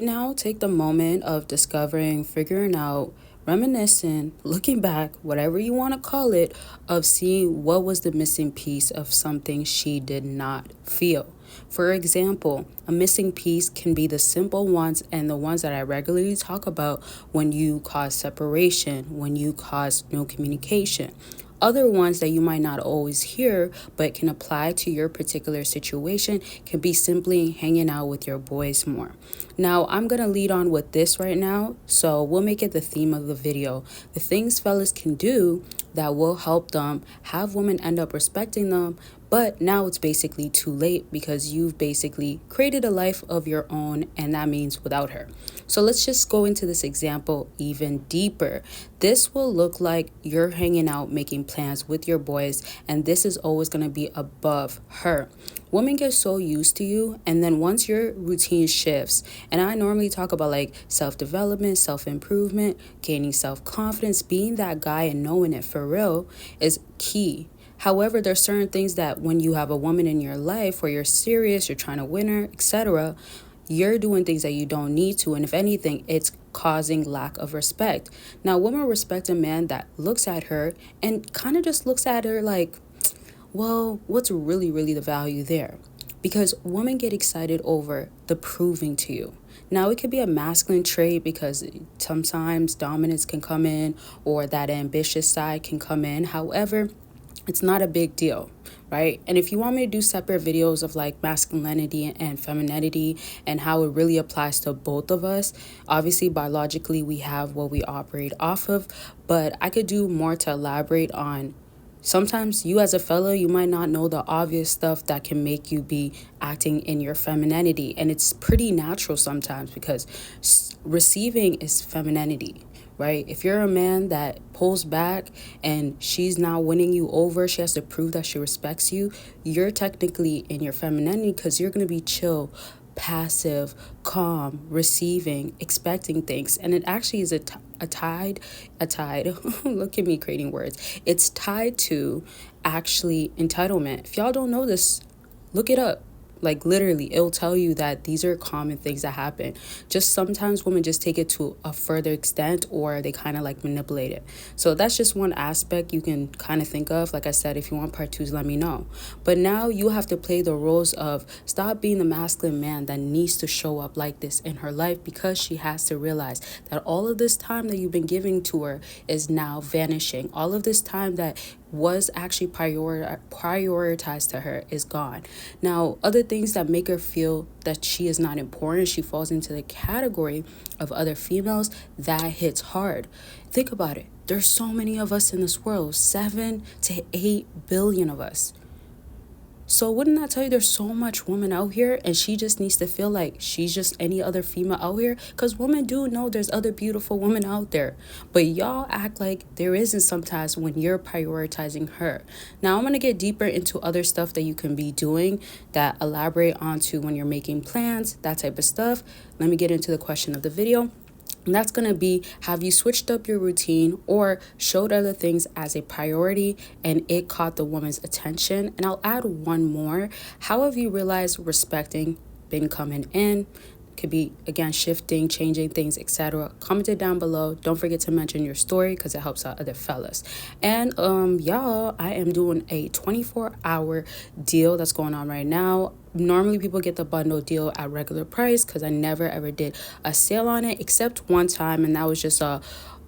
Now take the moment of discovering, figuring out, reminiscing, looking back, whatever you want to call it, of seeing what was the missing piece of something she did not feel. For example, a missing piece can be the simple ones and the ones that I regularly talk about when you cause separation, when you cause no communication. Other ones that you might not always hear but can apply to your particular situation can be simply hanging out with your boys more. Now, I'm going to lead on with this right now, so we'll make it the theme of the video. The things fellas can do that will help them have women end up respecting them, but now it's basically too late because you've basically created a life of your own, and that means without her. So let's just go into this example even deeper. This will look like you're hanging out, making plans with your boys, and this is always going to be above her. Women get so used to you, and then once your routine shifts, and I normally talk about like self-development, self-improvement, gaining self-confidence, being that guy and knowing it for real is key. However, there's certain things that when you have a woman in your life where you're serious, you're trying to win her, etc., you're doing things that you don't need to. And if anything, it's causing lack of respect. Now, women respect a man that looks at her and kind of just looks at her like, well, what's really the value there? Because women get excited over the proving to you. Now, it could be a masculine trait because sometimes dominance can come in or that ambitious side can come in. However, it's not a big deal, right? And if you want me to do separate videos of like masculinity and femininity and how it really applies to both of us, obviously biologically we have what we operate off of, but I could do more to elaborate on. Sometimes you as a fella, you might not know the obvious stuff that can make you be acting in your femininity. And it's pretty natural sometimes because receiving is femininity, right? If you're a man that pulls back and she's now winning you over, she has to prove that she respects you, you're technically in your femininity because you're going to be chill, passive, calm, receiving, expecting things. And it actually is a tide, look at me creating words. It's tied to actually entitlement. If y'all don't know this, look it up. Like literally, it'll tell you that these are common things that happen. Just sometimes women just take it to a further extent or they kind of like manipulate it. So that's just one aspect you can kind of think of. Like I said, if you want part twos, let me know. But now you have to play the roles of stop being the masculine man that needs to show up like this in her life because she has to realize that all of this time that you've been giving to her is now vanishing. All of this time that was actually prioritized to her is gone. Now, other things that make her feel that she is not important, she falls into the category of other females, that hits hard. Think about it. There's so many of us in this world, 7 to 8 billion of us. So wouldn't that tell you there's so much woman out here and she just needs to feel like she's just any other female out here? Because women do know there's other beautiful women out there. But y'all act like there isn't sometimes when you're prioritizing her. Now I'm going to get deeper into other stuff that you can be doing that elaborate onto when you're making plans, that type of stuff. Let me get into the question of the video. And that's going to be, have you switched up your routine or showed other things as a priority and it caught the woman's attention? And I'll add one more. How have you realized respecting been coming in? Could be, again, shifting, changing things, etc. Comment it down below. Don't forget to mention your story because it helps out other fellas. And y'all, I am doing a 24-hour deal that's going on right now. Normally people get the bundle deal at regular price because I never ever did a sale on it except one time, and that was just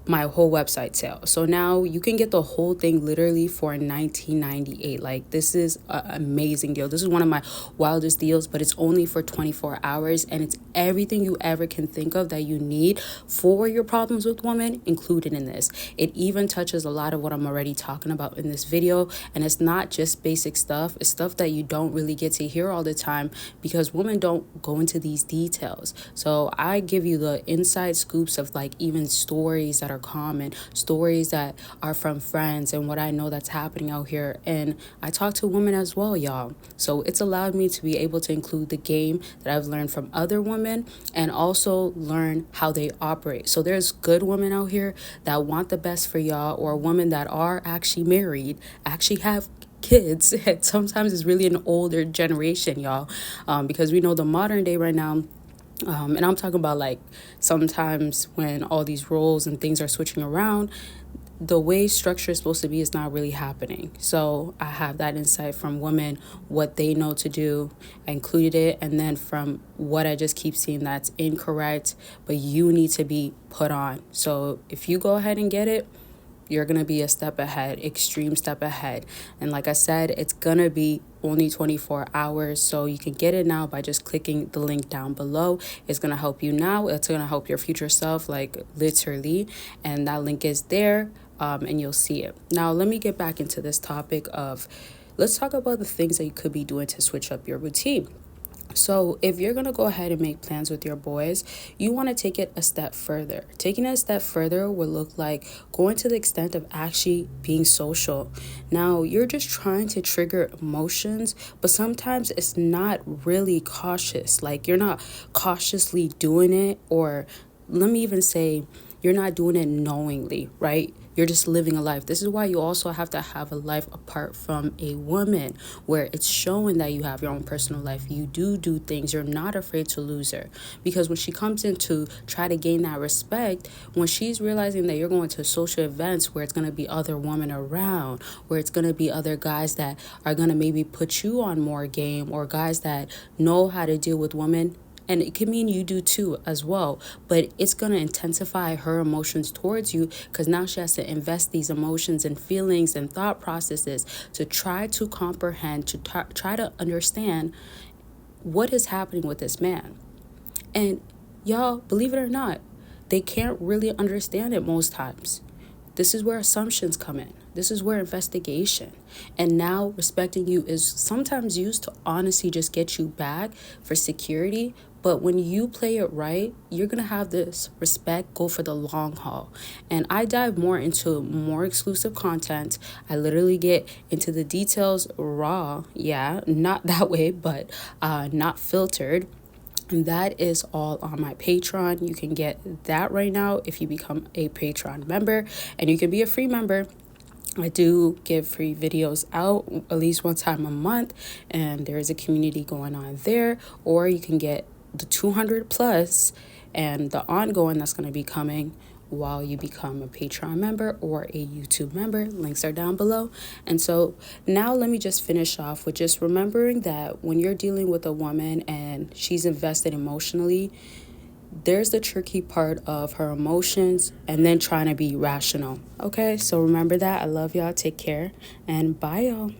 my whole website sale. So now you can get the whole thing literally for $19.98. Like, this is an amazing deal. This is one of my wildest deals, but it's only for 24 hours and it's everything you ever can think of that you need for your problems with women included in this. It even touches a lot of what I'm already talking about in this video, and it's not just basic stuff. It's stuff that you don't really get to hear all the time because women don't go into these details. So I give you the inside scoops of like even stories that are common, stories that are from friends and what I know that's happening out here. And I talk to women as well, y'all. So it's allowed me to be able to include the game that I've learned from other women and also learn how they operate. So there's good women out here that want the best for y'all, or women that are actually married, actually have kids. Sometimes it's really an older generation, y'all, because we know the modern day right now, And I'm talking about like sometimes when all these roles and things are switching around, the way structure is supposed to be is not really happening. So I have that insight from women, what they know to do. I included it. And then from what I just keep seeing that's incorrect, but you need to be put on. So if you go ahead and get it, you're going to be a step ahead, extreme step ahead. And like I said, it's going to be only 24 hours. So you can get it now by just clicking the link down below. It's going to help you now. It's going to help your future self, like literally. And that link is there, and you'll see it. Now, let me get back into this topic of, let's talk about the things that you could be doing to switch up your routine. So, if you're going to go ahead and make plans with your boys, you want to take it a step further. Taking it a step further would look like going to the extent of actually being social. Now, you're just trying to trigger emotions, but sometimes it's not really cautious. Like, you're not cautiously doing it, or let me even say, you're not doing it knowingly, right? You're just living a life. This is why you also have to have a life apart from a woman, where it's showing that you have your own personal life. You do things. You're not afraid to lose her. Because when she comes in to try to gain that respect, when she's realizing that you're going to social events where it's going to be other women around, where it's going to be other guys that are going to maybe put you on more game, or guys that know how to deal with women, and it can mean you do too as well, but it's going to intensify her emotions towards you, because now she has to invest these emotions and feelings and thought processes to try to comprehend, to try to understand what is happening with this man. And y'all, believe it or not, they can't really understand it most times. This is where assumptions come in. This is where investigation. And now respecting you is sometimes used to honestly just get you back for security. But when you play it right, you're going to have this respect go for the long haul. And I dive more into more exclusive content. I literally get into the details raw. Yeah, not that way, but not filtered. And that is all on my Patreon. You can get that right now if you become a Patreon member, and you can be a free member. I do give free videos out at least one time a month, and there is a community going on there. Or you can get the 200 plus and the ongoing that's going to be coming while you become a Patreon member or a YouTube member. Links are down below. And so now let me just finish off with just remembering that when you're dealing with a woman and she's invested emotionally, there's the tricky part of her emotions and then trying to be rational. Okay, so remember that. I love y'all. Take care and bye, y'all.